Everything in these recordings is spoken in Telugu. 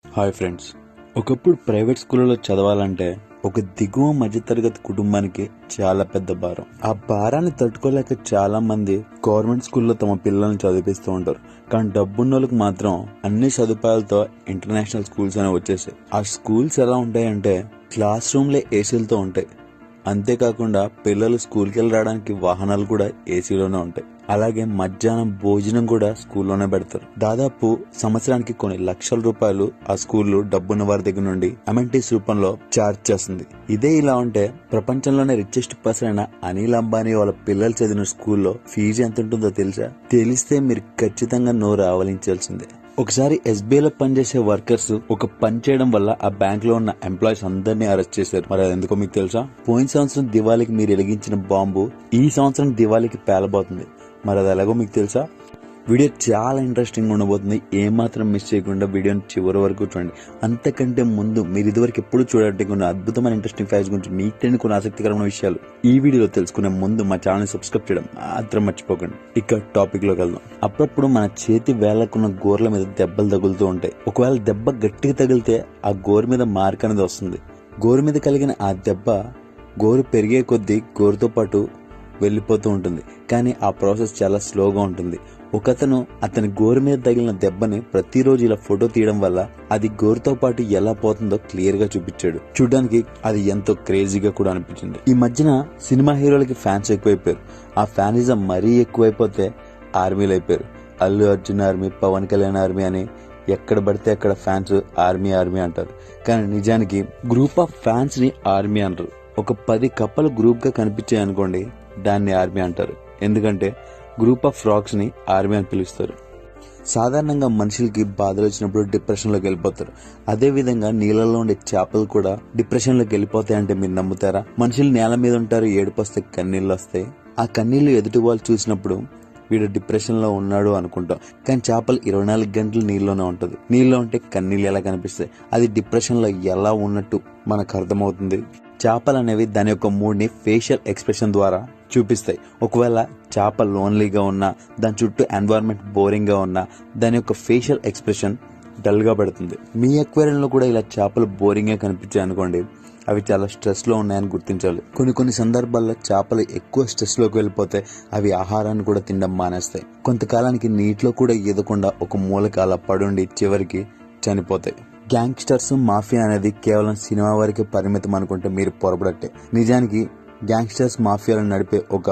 హాయ్ ఫ్రెండ్స్, ఒకప్పుడు ప్రైవేట్ స్కూళ్ళలో చదవాలంటే ఒక దిగువ మధ్యతరగతి కుటుంబానికి చాలా పెద్ద భారం. ఆ భారాన్ని తట్టుకోలేక చాలా మంది గవర్నమెంట్ స్కూల్లో తమ పిల్లల్ని చదివిస్తూ ఉంటారు. కానీ డబ్బున్నోళ్ళకి మాత్రం అన్ని సదుపాయాలతో ఇంటర్నేషనల్ స్కూల్స్ అనేవి వచ్చేసాయి. ఆ స్కూల్స్ ఎలా ఉంటాయంటే క్లాస్ రూమ్లే ఏసీలతో ఉంటాయి. అంతేకాకుండా పిల్లలు స్కూల్కి వెళ్ళి రావడానికి వాహనాలు కూడా ఏసీలోనే ఉంటాయి. అలాగే మధ్యాహ్నం భోజనం కూడా స్కూల్లోనే పెడతారు. దాదాపు సంవత్సరానికి కొన్ని లక్షల రూపాయలు ఆ స్కూళ్లు డబ్బున్న వారి దగ్గర నుండి అమెంటీస్ రూపంలో చార్జ్ చేస్తుంది. ఇదే ఇలా ఉంటే ప్రపంచంలోనే రిచెస్ట్ పర్సన్ అయిన అనిల్ అంబానీ వాళ్ళ పిల్లలు చదివిన స్కూల్లో ఫీజు ఎంత ఉంటుందో తెలుసా? తెలిస్తే మీరు ఖచ్చితంగా నోరు ఆవలించాల్సిందే. ఒకసారి ఎస్బీఐలో పనిచేసే వర్కర్స్ ఒక పని చేయడం వల్ల ఆ బ్యాంక్ లో ఉన్న ఎంప్లాయీస్ అందరినీ అరెస్ట్ చేశారు. మరి అది ఎందుకో మీకు తెలుసా? పోయిన సంవత్సరం దివాళీకి మీరు వెలిగించిన బాంబు ఈ సంవత్సరం దివాళీకి పేలబోతుంది. మరి అది ఎలాగో మీకు తెలుసా? వీడియో చాలా ఇంట్రెస్టింగ్ ఉండబోతుంది. ఏమాత్రం మిస్ చేయకుండా వీడియోని చివరి వరకు చూడండి. అంతకంటే ముందు మీరు ఇదివరకు ఎప్పుడు చూడండి కొన్ని అద్భుతమైన ఇంట్రెస్టింగ్ ఫ్యాక్ట్స్ గురించి మీకు తెలియని కొన్ని ఆసక్తికరమైన విషయాలు ఈ వీడియోలో తెలుసుకునే ముందు మా ఛానల్ సబ్స్క్రైబ్ చేయడం మాత్రం మర్చిపోకండి. ఇక టాపిక్ లోకి వెళ్దాం. అప్పుడప్పుడు మన చేతి వేళ్లకున్న గోర్ల మీద దెబ్బలు తగులుతూ ఉంటాయి. ఒకవేళ దెబ్బ గట్టిగా తగిలితే ఆ గోరు మీద మార్క్ అనేది వస్తుంది. గోరు మీద కలిగిన ఆ దెబ్బ గోరు పెరిగే కొద్దీ గోరుతో పాటు వెళ్ళిపోతూ ఉంటుంది. కానీ ఆ ప్రాసెస్ చాలా స్లోగా ఉంటుంది. ఒకతను అతని గోరు మీద తగిలిన దెబ్బని ప్రతిరోజు ఇలా ఫోటో తీయడం వల్ల అది గోరుతో పాటు ఎలా పోతుందో క్లియర్ గా చూపించాడు. చూడడానికి అది ఎంతో క్రేజీగా కూడా అనిపించింది. ఈ మధ్యన సినిమా హీరోలకి ఫ్యాన్స్ ఎక్కువైపోయారు. ఆ ఫ్యానిజం మరీ ఎక్కువైపోతే ఆర్మీలు అయిపోయారు. అల్లు అర్జున్ ఆర్మీ, పవన్ కళ్యాణ్ ఆర్మీ అని ఎక్కడ పడితే అక్కడ ఫ్యాన్స్ ఆర్మీ ఆర్మీ అంటారు. కానీ నిజానికి గ్రూప్ ఆఫ్ ఫ్యాన్స్ ని ఆర్మీ అంటారు. ఒక 10 కప్పలు గ్రూప్ గా కనిపించాయి అనుకోండి, దాన్ని ఆర్మీ అంటారు. ఎందుకంటే గ్రూప్ ఆఫ్ ఫ్రాగ్స్ ని ఆర్మీ అని పిలుస్తారు. సాధారణంగా మనుషులకి బాధలు వచ్చినప్పుడు డిప్రెషన్ లోకి వెళ్ళిపోతారు. అదే విధంగా నీళ్ళలో ఉండే చేపలు కూడా డిప్రెషన్ లోకి వెళ్ళిపోతాయంటే మీరు నమ్ముతారా? మనుషులు నేల మీద ఉంటారు, ఏడుపు వస్తే కన్నీళ్ళు వస్తాయి. ఆ కన్నీళ్లు ఎదుటి వాళ్ళు చూసినప్పుడు వీడు డిప్రెషన్ లో ఉన్నాడు అనుకుంటాం. కానీ చేపలు 24 గంటలు నీళ్ళలోనే ఉంటది. నీళ్ళలో ఉంటే కన్నీళ్ళు ఎలా కనిపిస్తాయి? అది డిప్రెషన్ లో ఎలా ఉన్నట్టు మనకు అర్థమవుతుంది. చేపలు అనేవి దాని యొక్క మూడ్ ని ఫేషియల్ ఎక్స్ప్రెషన్ ద్వారా చూపిస్తాయి. ఒకవేళ చేప లోన్లీగా ఉన్నా, దాని చుట్టూ ఎన్వైరన్మెంట్ బోరింగ్ గా ఉన్నా, దాని యొక్క ఫేషియల్ ఎక్స్ప్రెషన్ డల్ గా పెడుతుంది. మీ అక్వేరియంలో కూడా ఇలా చేపలు బోరింగ్ గా కనిపించాయి అనుకోండి, అవి చాలా స్ట్రెస్ లో ఉన్నాయని గుర్తించాలి. కొన్ని సందర్భాల్లో చేపలు ఎక్కువ స్ట్రెస్ లోకి వెళ్ళిపోతే అవి ఆహారాన్ని కూడా తినడం మానేస్తాయి. కొంతకాలానికి నీటిలో కూడా ఈదకుండా ఒక మూలకి అలా పడుండి చివరికి చనిపోతాయి. గ్యాంగ్స్టర్స్, మాఫియా అనేది కేవలం సినిమా వరకే పరిమితం అనుకుంటే మీరు పొరపడట్టే. నిజానికి గ్యాంగ్స్టర్స్, మాఫియాలను నడిపే ఒక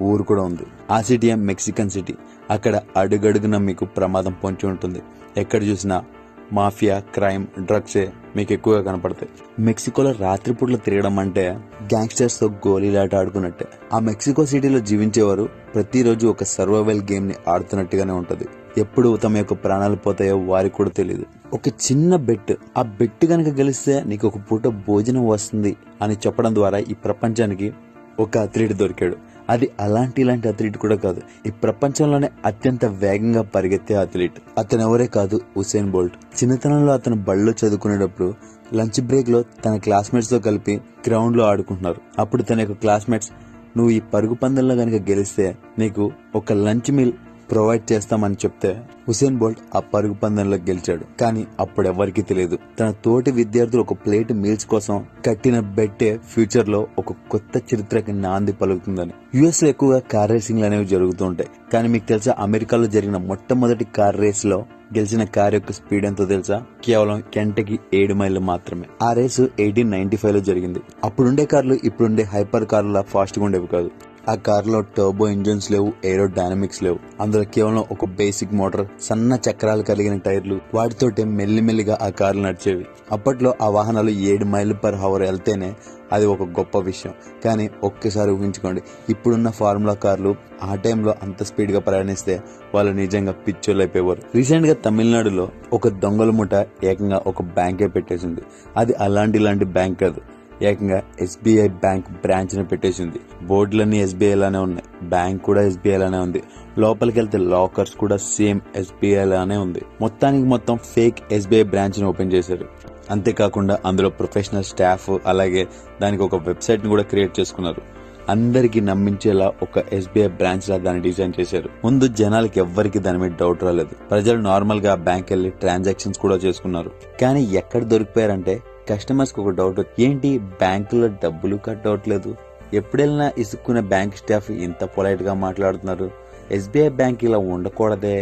ఊరు కూడా ఉంది. ఆ సిటీ మెక్సికన్ సిటీ. అక్కడ అడుగడుగున మీకు ప్రమాదం పొంచి ఉంటుంది. ఎక్కడ చూసినా మాఫియా, క్రైమ్, డ్రగ్సే మీకు ఎక్కువగా కనపడతాయి. మెక్సికోలో రాత్రిపూట్ల తిరగడం అంటే గ్యాంగ్స్టర్స్ తో గోళీలాట ఆడుకున్నట్టే. ఆ మెక్సికో సిటీలో జీవించేవారు ప్రతిరోజు ఒక సర్వైవల్ గేమ్ ని ఆడుతున్నట్టుగానే ఉంటది. ఎప్పుడు తమ యొక్క ప్రాణాలు పోతాయో వారికి కూడా తెలియదు. ఒక చిన్న బెట్, ఆ బెట్ గనక గెలిస్తే నీకు ఒక పూట భోజనం వస్తుంది అని చెప్పడం ద్వారా ఈ ప్రపంచానికి ఒక అథ్లీట్ దొరికాడు. అది ఇలాంటి అథ్లీట్ కూడా కాదు, ఈ ప్రపంచంలోనే అత్యంత వేగంగా పరిగెత్తే అథ్లీట్. అతను ఎవరే కాదు, ఉసేన్ బోల్ట్. చిన్నతనంలో అతను బడిలో చదువుకునేటప్పుడు లంచ్ బ్రేక్ లో తన క్లాస్మేట్స్ తో కలిపి గ్రౌండ్ లో ఆడుకుంటున్నారు. అప్పుడు తన యొక్క క్లాస్మేట్స్, నువ్వు ఈ పరుగు పందెంలో గనక గెలిస్తే నీకు ఒక లంచ్ మీల్ ప్రొవైడ్ చేస్తామని చెప్తే ఉసేన్ బోల్ట్ ఆ పరుగు పందెంలో గెలిచాడు. కానీ అప్పుడు ఎవరికి తెలియదు, తన తోటి విద్యార్థులు ఒక ప్లేట్ మీల్స్ కోసం కట్టిన బెట్టే ఫ్యూచర్ లో ఒక కొత్త చరిత్రకి నాంది పలుకుతుందని. యుఎస్ లో ఎక్కువగా కార్ రేసింగ్లు అనేవి జరుగుతూ ఉంటాయి. కానీ మీకు తెలుసా, అమెరికాలో జరిగిన మొట్టమొదటి కార్ రేస్ లో గెలిచిన కార్ యొక్క స్పీడ్ ఎంతో తెలుసా? కేవలం గంటకి 7 మైళ్ళు మాత్రమే. ఆ రేసు 1895 లో జరిగింది. అప్పుడుండే కార్లు ఇప్పుడుండే హైపర్ కార్ల ఫాస్ట్ గా ఉండేవి కాదు. ఆ కార్లో టర్బో ఇంజిన్స్ లేవు, ఏరో డైనమిక్స్ లేవు. అందులో కేవలం ఒక బేసిక్ మోటార్, సన్న చక్రాలు కలిగిన టైర్లు, వాటితోటే మెల్లిమెల్లిగా ఆ కార్లు నడిచేవి. అప్పట్లో ఆ వాహనాలు 7 మైళ్ళు పర్ అవర్ వెళ్తేనే అది ఒక గొప్ప విషయం. కానీ ఒక్కసారి ఊహించుకోండి, ఇప్పుడున్న ఫార్ములా కార్లు ఆ టైంలో అంత స్పీడ్ గా ప్రయాణిస్తే వాళ్ళు నిజంగా పిచ్చోళ్ళు అయిపోయేవారు. రీసెంట్ గా తమిళనాడులో ఒక దొంగల ముఠ ఏకంగా ఒక బ్యాంకే పెట్టేసింది. అది ఇలాంటి బ్యాంక్ కాదు, ఏకంగా ఎస్బీఐ బ్యాంక్ బ్రాంచ్ ని పెట్టేసింది. బోర్డులన్నీ ఎస్బీఐ లానే ఉన్నాయి, బ్యాంక్ కూడా ఎస్బీఐ లానే ఉంది. లోపలికి వెళ్తే లాకర్స్ కూడా సేమ్ ఎస్బీఐ లానే ఉంది. మొత్తం ఫేక్ ఎస్బీఐ బ్రాంచ్ ని ఓపెన్ చేశారు. అంతేకాకుండా అందులో ప్రొఫెషనల్ స్టాఫ్, అలాగే దానికి ఒక వెబ్సైట్ ని కూడా క్రియేట్ చేసుకున్నారు. అందరికి నమ్మించేలా ఒక SBI బ్రాంచ్ లా దాన్ని డిజైన్ చేశారు. ముందు జనాలకి ఎవ్వరికి దాని మీద డౌట్ రాలేదు. ప్రజలు నార్మల్ గా బ్యాంక్ వెళ్లి ట్రాన్సాక్షన్స్ కూడా చేసుకున్నారు. కానీ ఎక్కడ దొరికిపోయారంటే కస్టమర్స్ కి ఒక డౌట్, ఏంటి బ్యాంకులో డబ్బులు కట్ అవట్లేదు, ఎప్పుడెళ్ళినా ఇసుక్కునే బ్యాంక్ స్టాఫ్ ఇంత పొలైట్ గా మాట్లాడుతున్నారు, SBI బ్యాంక్ ఇలా ఉండకూడదే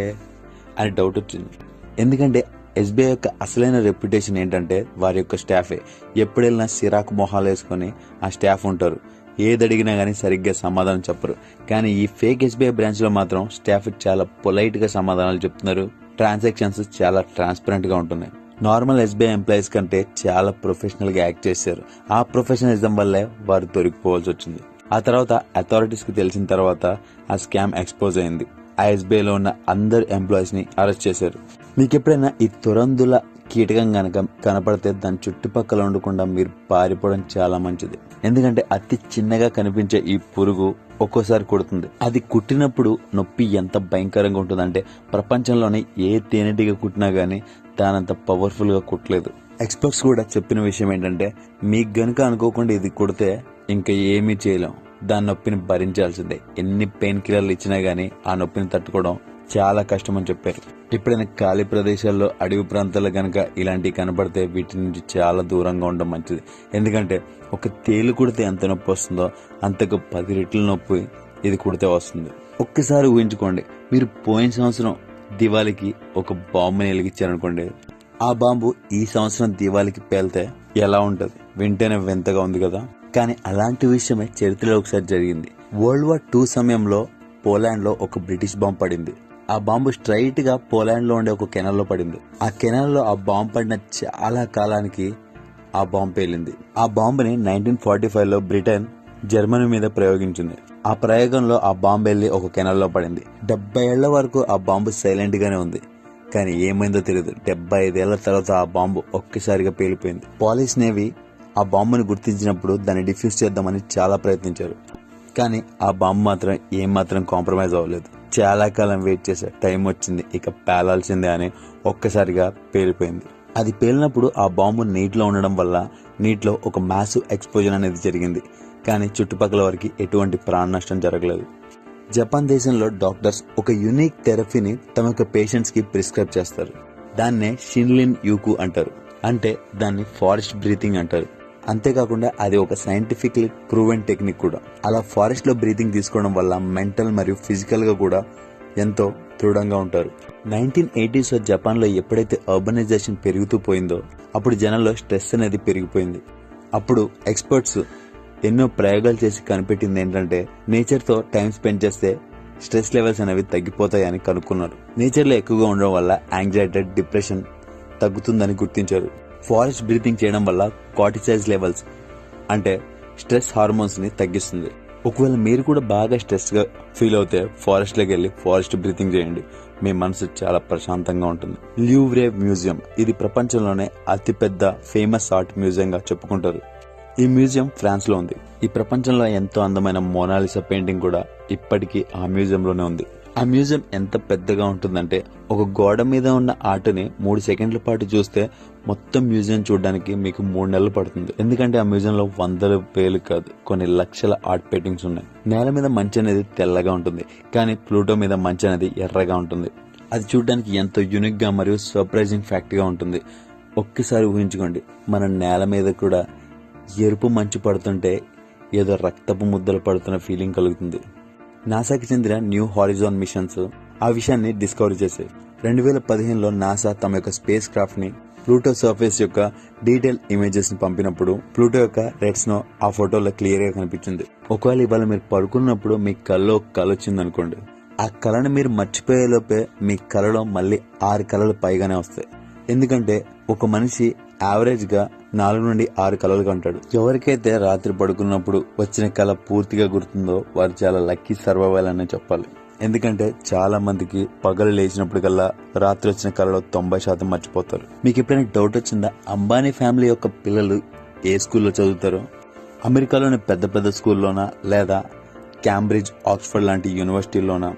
అని డౌట్ వచ్చింది. ఎందుకంటే SBI యొక్క అసలైన రెప్యుటేషన్ ఏంటంటే వారి యొక్క స్టాఫే. ఎప్పుడెళ్ళినా సిరాకు మొహాలు వేసుకుని ఆ స్టాఫ్ ఉంటారు. ఏది అడిగినా గానీ సరిగ్గా సమాధానం చెప్పరు. కానీ ఈ ఫేక్ SBI బ్రాంచ్ లో మాత్రం స్టాఫ్ చాలా పొలైట్ గా సమాధానాలు చెప్తున్నారు. ట్రాన్సాక్షన్స్ చాలా ట్రాన్స్పరెంట్ గా ఉంటున్నాయి. నార్మల్ SBI ఎంప్లాయీస్ కంటే చాలా ప్రొఫెషనల్ గా యాక్ట్ చేశారు. ఆ ప్రొఫెషనలిజం వల్లే వారు దొరికిపోవాల్సి వచ్చింది. ఆ తర్వాత అథారిటీస్ కి తెలిసిన తర్వాత ఆ స్కామ్ ఎక్స్పోజ్ అయింది. ఆ SBI లో ఉన్న అందరు ఎంప్లాయీస్ ని అరెస్ట్ చేశారు. మీకు ఎప్పుడైనా ఈ తురందుల కీటకం గనక కనపడితే దాని చుట్టుపక్కల ఉండకుండా మీరు పారిపోవడం చాలా మంచిది. ఎందుకంటే అతి చిన్నగా కనిపించే ఈ పురుగు ఒక్కోసారి కుడుతుంది. అది కుట్టినప్పుడు నొప్పి ఎంత భయంకరంగా ఉంటుందంటే ప్రపంచంలోనే ఏ తేనెటీగ కుట్టినా గానీ దానంత పవర్ఫుల్ గా కుట్టలేదు. ఎక్స్పర్ట్స్ కూడా చెప్పిన విషయం ఏంటంటే మీకు గనుక అనుకోకుండా ఇది కుడితే ఇంకా ఏమీ చేయలేం, దాని నొప్పిని భరించాల్సిందే. ఎన్ని పెయిన్ కిల్లర్లు ఇచ్చినా గానీ ఆ నొప్పిని తట్టుకోవడం చాలా కష్టం అని చెప్పారు. ఎప్పుడైనా ఖాళీ ప్రదేశాల్లో అడవి ప్రాంతాల్లో గనక ఇలాంటివి కనపడితే వీటి నుంచి చాలా దూరంగా ఉండడం మంచిది. ఎందుకంటే ఒక తేలు కుడితే ఎంత నొప్పి వస్తుందో అంతకు 10 రెట్ల నొప్పి ఇది కుడితే వస్తుంది. ఒక్కసారి ఊహించుకోండి, మీరు పోయిన సంవత్సరం దివాళీకి ఒక బాంబుని వెలిగించారనుకోండి, ఆ బాంబు ఈ సంవత్సరం దివాళీకి పేలితే ఎలా ఉంటది? వింటేనే వింతగా ఉంది కదా. కానీ అలాంటి విషయమే చరిత్రలో ఒకసారి జరిగింది. World War II సమయంలో పోలాండ్ లో ఒక బ్రిటిష్ బాంబు పడింది. ఆ బాంబు స్ట్రైట్ గా పోలాండ్ లో ఉండే ఒక కెనాల్ లో పడింది. ఆ కెనాల్ లో ఆ బాంబు పడిన చాలా కాలానికి ఆ బాంబు పేలింది. ఆ బాంబుని 1945 లో బ్రిటన్ జర్మనీ మీద ప్రయోగించింది. ఆ ప్రయోగంలో ఆ బాంబు వెళ్లి ఒక కెనాల్ లో పడింది. 70 ఏళ్ల వరకు ఆ బాంబు సైలెంట్ గానే ఉంది. కానీ ఏమైందో తెలియదు, 75 ఏళ్ల తర్వాత ఆ బాంబు ఒక్కసారిగా పేలిపోయింది. పోలీస్ నేవీ ఆ బాంబుని గుర్తించినప్పుడు దాన్ని డిఫ్యూజ్ చేద్దామని చాలా ప్రయత్నించారు. కానీ ఆ బాంబు మాత్రం ఏమాత్రం కాంప్రమైజ్ అవ్వలేదు. చాలా కాలం వెయిట్ చేశారు, టైం వచ్చింది, ఇక పేలాల్సిందే అని ఒక్కసారిగా పేలిపోయింది. అది పేలినప్పుడు ఆ బాంబు నీటిలో ఉండడం వల్ల నీటిలో ఒక మ్యాసివ్ ఎక్స్పోజర్ అనేది జరిగింది. కానీ చుట్టుపక్కల వారికి ఎటువంటి ప్రాణ నష్టం జరగలేదు. జపాన్ దేశంలో డాక్టర్స్ ఒక యూనిక్ థెరపీని తమ యొక్క పేషెంట్స్ కి ప్రిస్క్రైబ్ చేస్తారు. దాన్నే షిన్లిన్ యూకు అంటారు. అంటే దాన్ని ఫారెస్ట్ బ్రీతింగ్ అంటారు. అంతేకాకుండా అది ఒక సైంటిఫిక్లీ ప్రూవెన్ టెక్నిక్ కూడా. అలా ఫారెస్ట్ లో బ్రీతింగ్ తీసుకోవడం వల్ల మెంటల్ మరియు ఫిజికల్ గా కూడా ఎంతో దృఢంగా ఉంటారు. 1980s లో జపాన్ లో ఎప్పుడైతే అర్బనైజేషన్ పెరుగుతూ పోయిందో అప్పుడు జనంలో స్ట్రెస్ అనేది పెరిగిపోయింది. అప్పుడు ఎక్స్పర్ట్స్ ఎన్నో ప్రయోగాలు చేసి కనిపెట్టింది ఏంటంటే నేచర్ తో టైం స్పెండ్ చేస్తే స్ట్రెస్ లెవెల్స్ అనేవి తగ్గిపోతాయని కనుక్కున్నారు. నేచర్ లో ఎక్కువగా ఉండడం వల్ల యాంగ్జైటీ, డిప్రెషన్ తగ్గుతుందని గుర్తించారు. ఫారెస్ట్ బ్రీతింగ్ చేయడం వల్ల కార్టిసాల్ లెవెల్స్ అంటే స్ట్రెస్ హార్మోన్స్ ని తగ్గిస్తుంది. ఒకవేళ మీరు కూడా బాగా స్ట్రెస్ గా ఫీల్ అవుతే ఫారెస్ట్ లోకి వెళ్ళి ఫారెస్ట్ బ్రీతింగ్ చేయండి, మీ మనసు చాలా ప్రశాంతంగా ఉంటుంది. ల్యూవ్రే మ్యూజియం, ఇది ప్రపంచంలోనే అతిపెద్ద ఫేమస్ ఆర్ట్ మ్యూజియం గా చెప్పుకుంటారు. ఈ మ్యూజియం ఫ్రాన్స్ లో ఉంది. ఈ ప్రపంచంలో ఎంతో అందమైన మోనాలిసా పెయింటింగ్ కూడా ఇప్పటికీ ఆ మ్యూజియంలోనే ఉంది. ఆ మ్యూజియం ఎంత పెద్దగా ఉంటుందంటే ఒక గోడ మీద ఉన్న ఆర్ట్ని 3 సెకండ్ల పాటు చూస్తే మొత్తం మ్యూజియం చూడడానికి మీకు 3 నెలలు పడుతుంది. ఎందుకంటే ఆ మ్యూజియంలో 100 వేలు కాదు, కొన్ని లక్షల ఆర్ట్ పెయింటింగ్స్ ఉన్నాయి. నేల మీద మంచు అనేది తెల్లగా ఉంటుంది, కానీ ప్లూటో మీద మంచు అనేది ఎర్రగా ఉంటుంది. అది చూడడానికి ఎంతో యూనిక్ గా మరియు సర్ప్రైజింగ్ ఫ్యాక్ట్ గా ఉంటుంది. ఒక్కసారి ఊహించుకోండి, మన నేల మీద కూడా ఎరుపు మంచు పడుతుంటే ఏదో రక్తపు ముద్దలు పడుతున్న ఫీలింగ్ కలుగుతుంది. నాసాకి చెందిన న్యూ హారిజాన్ మిషన్స్ ఆ విషయాన్ని డిస్కవర్ చేశాయి. 2015లో నాసా తమ యొక్క స్పేస్ క్రాఫ్ట్ ని ప్లూటో సర్ఫేస్ యొక్క డీటెయిల్ ఇమేజెస్ ని పంపినప్పుడు ప్లూటో యొక్క రెడ్ స్నో ఆ ఫోటోలో క్లియర్ గా కనిపించింది. ఒకవేళ ఇవాళ మీరు పడుకున్నప్పుడు మీ కల్లో ఒక కళ వచ్చింది అనుకోండి, ఆ కళను మీరు మర్చిపోయేలోపే మీ కళలో మళ్ళీ 6 కళలు పైగానే వస్తాయి. ఎందుకంటే ఒక మనిషి యావరేజ్ గా 4 నుండి 6 కళలు కంటాడు. ఎవరికైతే రాత్రి పడుకున్నప్పుడు వచ్చిన కళ పూర్తిగా గుర్తుందో వారు చాలా లక్కీ సర్వైవల్ అనే చెప్పాలి. ఎందుకంటే చాలా మందికి పగలు లేచినప్పుడు కల్లా రాత్రి వచ్చిన కళలో 90% మర్చిపోతారు. మీకు ఎప్పుడైనా డౌట్ వచ్చిందా, అంబానీ ఫ్యామిలీ యొక్క పిల్లలు ఏ స్కూల్లో చదువుతారో? అమెరికాలోని పెద్ద పెద్ద స్కూల్లోనా లేదా క్యాంబ్రిడ్జ్, ఆక్స్ఫర్డ్ లాంటి యూనివర్సిటీల్లోనా?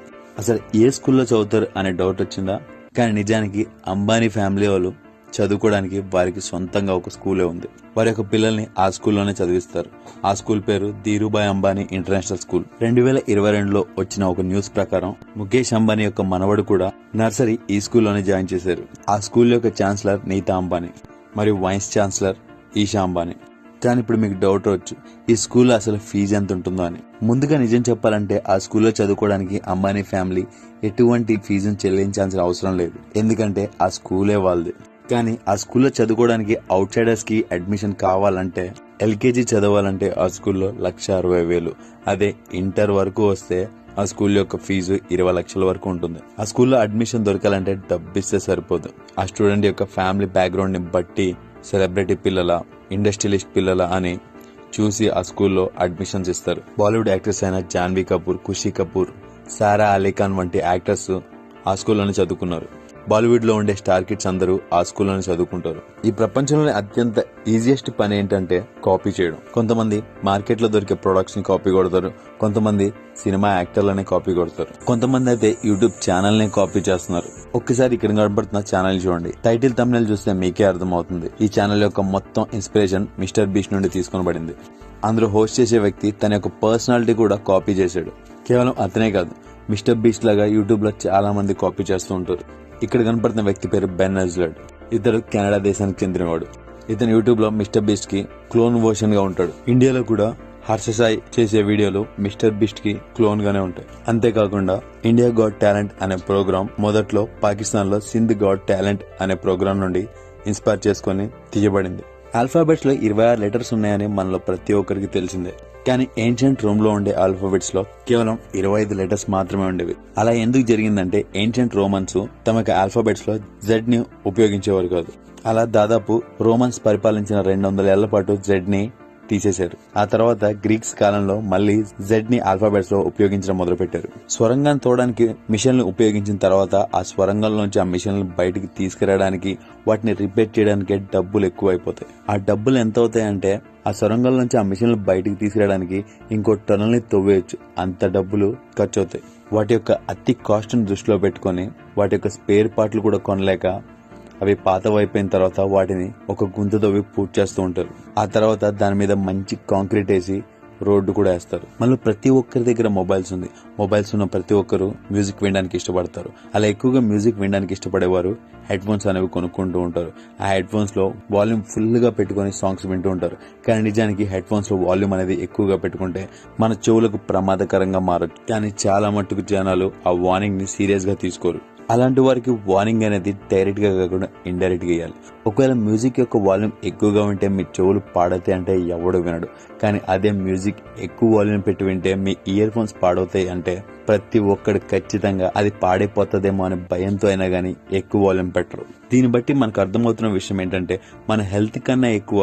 అసలు ఏ స్కూల్లో చదువుతారు అనే డౌట్ వచ్చిందా? కానీ నిజానికి అంబానీ ఫ్యామిలీ వాళ్ళు చదువుకోవడానికి వారికి సొంతంగా ఒక స్కూలే ఉంది. వారి యొక్క పిల్లల్ని ఆ స్కూల్లోనే చదివిస్తారు. ఆ స్కూల్ పేరు ధీరుభాయ్ అంబానీ ఇంటర్నేషనల్ స్కూల్. 2022లో వచ్చిన ఒక న్యూస్ ప్రకారం ముఖేష్ అంబానీ యొక్క మనవడు కూడా నర్సరీ ఈ స్కూల్లోనే జాయిన్ చేశారు. ఆ స్కూల్ యొక్క ఛాన్సలర్ నీతా అంబానీ మరియు వైస్ ఛాన్సలర్ ఈషా అంబానీ. కానీ ఇప్పుడు మీకు డౌట్ వచ్చు, ఈ స్కూల్లో అసలు ఫీజు ఎంత ఉంటుందో అని. ముందుగా నిజం చెప్పాలంటే ఆ స్కూల్లో చదువుకోవడానికి అంబానీ ఫ్యామిలీ ఎటువంటి ఫీజును చెల్లించాల్సిన అవసరం లేదు, ఎందుకంటే ఆ స్కూలే వాళ్ళది. కానీ ఆ స్కూల్లో చదువుకోవడానికి అవుట్ సైడర్స్ కి అడ్మిషన్ కావాలంటే, ఎల్కేజీ చదవాలంటే ఆ స్కూల్లో 1,60,000. అదే ఇంటర్ వరకు వస్తే ఆ స్కూల్ యొక్క ఫీజు 20 లక్షల వరకు ఉంటుంది. ఆ స్కూల్లో అడ్మిషన్ దొరకాలంటే డబ్బిస్తే సరిపోదు. ఆ స్టూడెంట్ యొక్క ఫ్యామిలీ బ్యాక్గ్రౌండ్ ని బట్టి సెలబ్రిటీ పిల్లల, ఇండస్ట్రియలిస్ట్ పిల్లల అని చూసి ఆ స్కూల్లో అడ్మిషన్స్ ఇస్తారు. బాలీవుడ్ యాక్టర్స్ అయిన జాన్వీ కపూర్, ఖుషీ కపూర్, సారా అలీ ఖాన్ వంటి యాక్టర్స్ ఆ స్కూల్లోనే చదువుకున్నారు. బాలీవుడ్ లో ఉండే స్టార్ కిడ్స్ అందరూ ఆ స్కూల్లోనే చదువుకుంటారు. ఈ ప్రపంచంలోనే అత్యంత ఈజియెస్ట్ పని ఏంటంటే కాపీ చేయడం. కొంతమంది మార్కెట్ లో దొరికే ప్రొడక్ట్స్ ని కాపీ కొడతారు, కొంతమంది సినిమా యాక్టర్లనే కాపీ కొడతారు, కొంతమంది అయితే యూట్యూబ్ ఛానల్ నే కాపీ చేస్తున్నారు. ఒక్కసారి ఇక్కడ కనబడుతున్న ఛానల్ చూడండి. టైటిల్ థంబ్నెయిల్ చూస్తే మీకే అర్థమవుతుంది. ఈ ఛానల్ యొక్క మొత్తం ఇన్స్పిరేషన్ మిస్టర్ బీస్ట్ నుండి తీసుకొనబడింది. అందులో హోస్ట్ చేసే వ్యక్తి తన యొక్క పర్సనాలిటీ కూడా కాపీ చేశాడు. కేవలం అతనే కాదు, మిస్టర్ బీస్ట్ లాగా యూట్యూబ్ లో చాలా మంది కాపీ చేస్తూ ఉంటారు. ఇక్కడ కనపడుతున్న వ్యక్తి పేరు బెన్ హజ్లర్డ్. ఇతడు కెనడా దేశానికి చెందినవాడు. ఇతను యూట్యూబ్ లో మిస్టర్ బీస్ట్ కి క్లోన్ వర్షన్ గా ఉంటాడు. ఇండియాలో కూడా హర్ష సాయి చేసే వీడియోలు మిస్టర్ బీస్ట్ కి క్లోన్ గానే ఉంటాయి. అంతేకాకుండా ఇండియా గాట్ టాలెంట్ అనే ప్రోగ్రామ్ మొదట్లో పాకిస్తాన్ లో సింధ్ గాట్ టాలెంట్ అనే ప్రోగ్రామ్ నుండి ఇన్స్పైర్ చేసుకుని తీయబడింది. ఆల్ఫాబెట్స్ లో 26 లెటర్స్ ఉన్నాయని మనలో ప్రతి ఒక్కరికి తెలిసిందే. కానీ ఏన్షియంట్ రోమ్ లో ఉండే ఆల్ఫాబెట్స్ లో కేవలం 25 లెటర్స్ మాత్రమే ఉండేవి. అలా ఎందుకు జరిగిందంటే ఏన్షియంట్ రోమన్స్ తమ ఆల్ఫాబెట్స్ లో జెడ్ ని ఉపయోగించేవారు కాదు. అలా దాదాపు రోమన్స్ పరిపాలించిన 200 ఏళ్ల పాటు జెడ్ ని తీసేశారు. ఆ తర్వాత గ్రీక్స్ కాలంలో మళ్లీ జెడ్ ని ఆల్ఫాబెట్స్ లో ఉపయోగించడం మొదలుపెట్టారు. స్వరంగాన్ని తోడడానికి మిషన్లు ఉపయోగించిన తర్వాత ఆ స్వరంగంలోంచి ఆ మిషన్లు బయటికి తీసుకురావడానికి, వాటిని రిపేర్ చేయడానికి డబ్బులు ఎక్కువైపోతాయి. ఆ డబ్బులు ఎంత అవుతాయంటే ఆ సొరంగం నుంచి ఆ మిషన్లు బయటికి తీసుకురావడానికి ఇంకో టనల్ ని తవ్వేయచ్చు, అంత డబ్బులు ఖర్చు అవుతాయి. వాటి యొక్క అతి కాస్ట్ ని దృష్టిలో పెట్టుకుని వాటి యొక్క స్పేర్ పార్ట్లు కూడా కొనలేక అవి పాతవైపోయిన తర్వాత వాటిని ఒక గుంత తవ్వి పూర్తి చేస్తూ ఉంటారు. ఆ తర్వాత దాని మీద మంచి కాంక్రీట్ వేసి రోడ్డు కూడా వేస్తారు. మళ్ళీ ప్రతి ఒక్కరి దగ్గర మొబైల్స్ ఉంది. మొబైల్స్ ఉన్న ప్రతి ఒక్కరు మ్యూజిక్ వినడానికి ఇష్టపడతారు. అలా ఎక్కువగా మ్యూజిక్ వినడానికి ఇష్టపడేవారు హెడ్ ఫోన్స్ అనేవి కొనుక్కుంటూ ఉంటారు. ఆ హెడ్ ఫోన్స్ లో వాల్యూమ్ ఫుల్ గా పెట్టుకుని సాంగ్స్ వింటూ ఉంటారు. కానీ నిజానికి హెడ్ ఫోన్స్ లో వాల్యూమ్ అనేది ఎక్కువగా పెట్టుకుంటే మన చెవులకు ప్రమాదకరంగా మారచ్చు. కానీ చాలా మట్టుకు జనాలు ఆ వార్నింగ్ ని సీరియస్ గా తీసుకోరు. అలాంటి వారికి వార్నింగ్ అనేది డైరెక్ట్ గా కాకుండా ఇండైరెక్ట్ గా ఇవ్వాలి. ఒకవేళ మ్యూజిక్ యొక్క వాల్యూమ్ ఎక్కువగా ఉంటే మీ చెవులు పాడవుతాయి అంటే ఎవడు వినడు. కానీ అదే మ్యూజిక్ ఎక్కువ వాల్యూమ్ పెట్టి వింటే మీ ఇయర్ ఫోన్స్ పాడవుతాయి అంటే ప్రతి ఒక్కడు ఖచ్చితంగా అది పాడైపోతుందేమో అనే భయంతో అయినా గానీ ఎక్కువ వాల్యూమ్ పెట్టరు. దీన్ని బట్టి మనకు అర్థమవుతున్న విషయం ఏంటంటే మన హెల్త్ కన్నా ఎక్కువ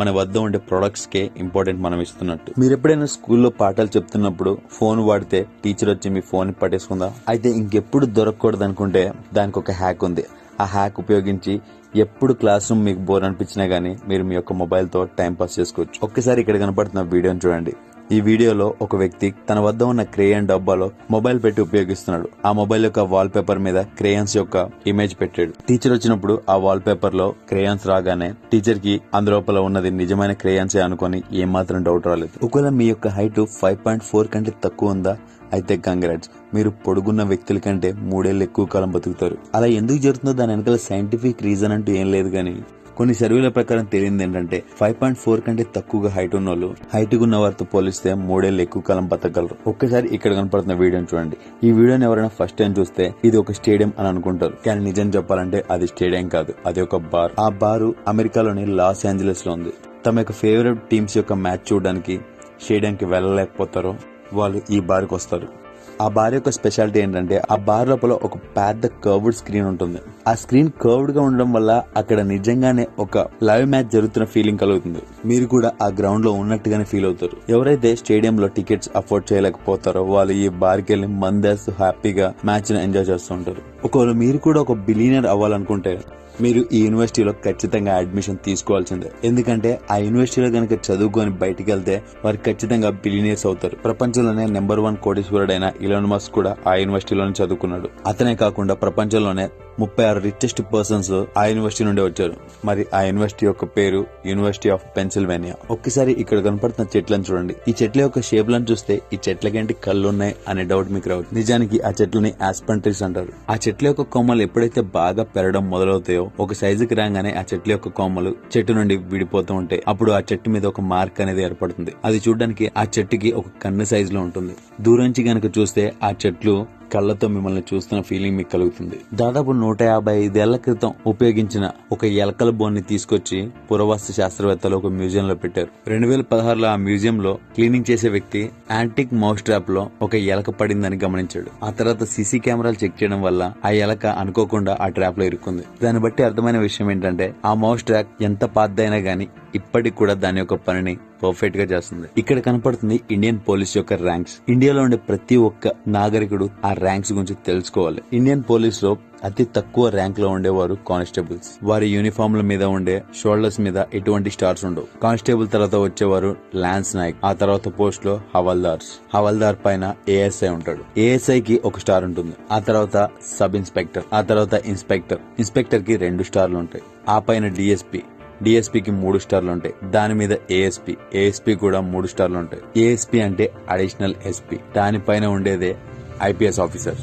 మన వద్ద ఉండే ప్రొడక్ట్స్ కే ఇంపార్టెంట్ మనం ఇస్తున్నట్టు. మీరు ఎప్పుడైనా స్కూల్లో పాఠాలు చెప్తున్నప్పుడు ఫోన్ వాడితే టీచర్ వచ్చి మీ ఫోన్ పట్టేసుకుందా? అయితే ఇంకెప్పుడు దొరకకూడదు అనుకుంటే దానికి ఒక హ్యాక్ ఉంది. ఆ హ్యాక్ ఉపయోగించి ఎప్పుడు క్లాస్ రూమ్ మీకు బోర్ అనిపించినా గానీ మీరు మీ యొక్క మొబైల్ తో టైం పాస్ చేసుకోవచ్చు. ఒక్కసారి ఇక్కడ కనపడుతున్న వీడియోని చూడండి. ఈ వీడియోలో ఒక వ్యక్తి తన వద్ద ఉన్న క్రేయాన్ డబ్బాలో మొబైల్ పెట్టి ఉపయోగిస్తున్నాడు. ఆ మొబైల్ యొక్క వాల్ పేపర్ మీద క్రేయాన్స్ యొక్క ఇమేజ్ పెట్టాడు. టీచర్ వచ్చినప్పుడు ఆ వాల్ పేపర్ లో క్రేయాన్స్ రాగానే టీచర్ కి అందులోపల ఉన్నది నిజమైన క్రేయాన్సే అనుకుని ఏమాత్రం డౌట్ రాలేదు. ఒకవేళ మీ యొక్క హైట్ 5.4 కంటే తక్కువ ఉందా? అయితే కంగ్రాట్స్, మీరు పొడుగున్న వ్యక్తుల కంటే 3 ఏళ్ళు ఎక్కువ కాలం బతుకుతారు. అలా ఎందుకు జరుగుతుందో దాని వెనకాల సైంటిఫిక్ రీజన్ అంటూ ఏం లేదు. కానీ కొన్ని సర్వేల ప్రకారం తేలింది ఏంటంటే 5.4 కంటే తక్కువగా హైట్ ఉన్న వాళ్ళు హైట్ ఉన్న వారితో పోలిస్తే 3 ఏళ్ళు ఎక్కువ కాలం బతకగలరు. ఒక్కసారి ఇక్కడ కనపడుతున్న వీడియోని చూడండి. ఈ వీడియోని ఎవరైనా ఫస్ట్ టైం చూస్తే ఇది ఒక స్టేడియం అని అనుకుంటారు. కానీ నిజం చెప్పాలంటే అది స్టేడియం కాదు, అది ఒక బార్. ఆ బారు అమెరికాలోని లాస్ ఏంజలస్ లో ఉంది. తమ యొక్క ఫేవరెట్ టీమ్స్ యొక్క మ్యాచ్ చూడడానికి స్టేడియంకి వెళ్ళలేకపోతారో వాళ్ళు ఈ బార్కి వస్తారు. ఆ బార్ యొక్క స్పెషాలిటీ ఏంటంటే ఆ బార్ లోపల ఒక పెద్ద కర్వ్డ్ స్క్రీన్ ఉంటుంది. ఆ స్క్రీన్ కర్వ్డ్ గా ఉండడం వల్ల అక్కడ నిజంగానే ఒక లైవ్ మ్యాచ్ జరుగుతున్న ఫీలింగ్ కలుగుతుంది. మీరు కూడా ఆ గ్రౌండ్ లో ఉన్నట్టుగానే ఫీల్ అవుతారు. ఎవరైతే స్టేడియం లో టికెట్స్ అఫోర్డ్ చేయలేకపోతారో వాళ్ళు ఈ బార్కి వెళ్లి మందేస్తూ హ్యాపీగా మ్యాచ్ ని ఎంజాయ్ చేస్తూ ఉంటారు. ఒకవేళ మీరు కూడా ఒక బిలియనర్ అవ్వాలనుకుంటే మీరు ఈ యూనివర్సిటీలో ఖచ్చితంగా అడ్మిషన్ తీసుకోవాల్సిందే. ఎందుకంటే ఆ యూనివర్సిటీలో కనుక చదువుకొని బయటికి వెళ్తే వారు ఖచ్చితంగా బిలియనర్స్ అవుతారు. ప్రపంచంలోనే నెంబర్ 1 కోటీశ్వరుడైన ఇలాన్ మస్క్ కూడా ఆ యూనివర్సిటీలోనే చదువుకున్నాడు. అతనే కాకుండా ప్రపంచంలోనే 36 రిచెస్ట్ పర్సన్స్ ఆ యూనివర్సిటీ నుండి వచ్చారు. మరి ఆ యూనివర్సిటీ యొక్క పేరు యూనివర్సిటీ ఆఫ్ పెన్సిల్వేనియా. ఒక్కసారి ఇక్కడ కనపడుతున్న చెట్లను చూడండి. ఈ చెట్ల యొక్క షేప్లను చూస్తే ఈ చెట్లకేంటి కళ్ళు ఉన్నాయి అనే డౌట్ మీకు రావచ్చు. నిజానికి ఆ చెట్లని ఆస్పెన్ ట్రీస్ అంటారు. ఆ చెట్ల యొక్క కొమ్మలు ఎప్పుడైతే బాగా పెరగడం మొదలవుతాయో ఒక సైజుకి రాగానే ఆ చెట్ల యొక్క కొమ్మలు చెట్టు నుండి విడిపోతూ ఉంటాయి. అప్పుడు ఆ చెట్టు మీద ఒక మార్క్ అనేది ఏర్పడుతుంది. అది చూడడానికి ఆ చెట్టుకి ఒక కన్ను సైజు లో ఉంటుంది. దూరం నుంచి గనక చూస్తే ఆ చెట్లు కళ్ళతో మిమ్మల్ని చూస్తున్న ఫీలింగ్ మీకు కలుగుతుంది. దాదాపు 155 ఏళ్ల క్రితం ఉపయోగించిన ఒక ఎలకల బోన్ ని తీసుకొచ్చి పురావస్తు శాస్త్రవేత్తలు ఒక మ్యూజియం లో పెట్టారు. 2016లో ఆ మ్యూజియం లో క్లీనింగ్ చేసే వ్యక్తి యాంటిక్ మౌస్ ట్రాప్ లో ఒక ఎలక పడిందని గమనించాడు. ఆ తర్వాత సీసీ కెమెరాలు చెక్ చేయడం వల్ల ఆ ఎలక అనుకోకుండా ఆ ట్రాప్ లో ఇరుక్కుంది. దాన్ని బట్టి అర్థమైన విషయం ఏంటంటే ఆ మౌస్ ట్రాప్ ఎంత పాతదైనా గానీ ఇప్పటికి కూడా దాని యొక్క పనిని పర్ఫెక్ట్ గా చేస్తుంది. ఇక్కడ కనపడుతుంది ఇండియన్ పోలీస్ యొక్క ర్యాంక్స్. ఇండియాలో ఉండే ప్రతి ఒక్క నాగరికుడు ఆ ర్యాంక్స్ గురించి తెలుసుకోవాలి. ఇండియన్ పోలీస్ లో అతి తక్కువ ర్యాంక్ లో ఉండేవారు కానిస్టేబుల్స్. వారి యూనిఫామ్ల మీద ఉండే షోల్డర్స్ మీద ఎటువంటి స్టార్స్ ఉండవు. కానిస్టేబుల్ తర్వాత వచ్చేవారు లాన్స్ నాయక్. ఆ తర్వాత పోస్ట్ లో హవల్దార్స్. హవల్దార్ పైన ఏఎస్ఐ ఉంటాడు. ఏఎస్ఐ కి ఒక స్టార్ ఉంటుంది. ఆ తర్వాత సబ్ ఇన్స్పెక్టర్, ఆ తర్వాత ఇన్స్పెక్టర్. ఇన్స్పెక్టర్ కి 2 స్టార్లు ఉంటాయి. ఆ పైన డిఎస్పీ. డిఎస్పీకి 3 స్టార్లు ఉంటాయి. దాని మీద ఏఎస్పీ కూడా 3 స్టార్లు ఉంటాయి. ఏఎస్పీ అంటే అడిషనల్ ఎస్పీ. దానిపైన ఉండేదే ఐపీఎస్ ఆఫీసర్.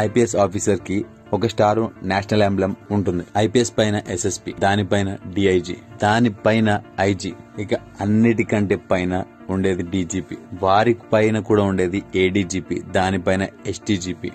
ఐపీఎస్ ఆఫీసర్ కి ఒక స్టార్ నేషనల్ ఎంబ్లెమ్ ఉంటుంది. ఐపీఎస్ పైన ఎస్ఎస్పీ, దానిపైన డిఐజీ, దానిపైన ఐజీ, ఇక అన్నిటికంటే పైన ఉండేది డీజీపీ. వారి పైన కూడా ఉండేది ఏడీజీపీ, దానిపైన ఎస్టీజీపీ.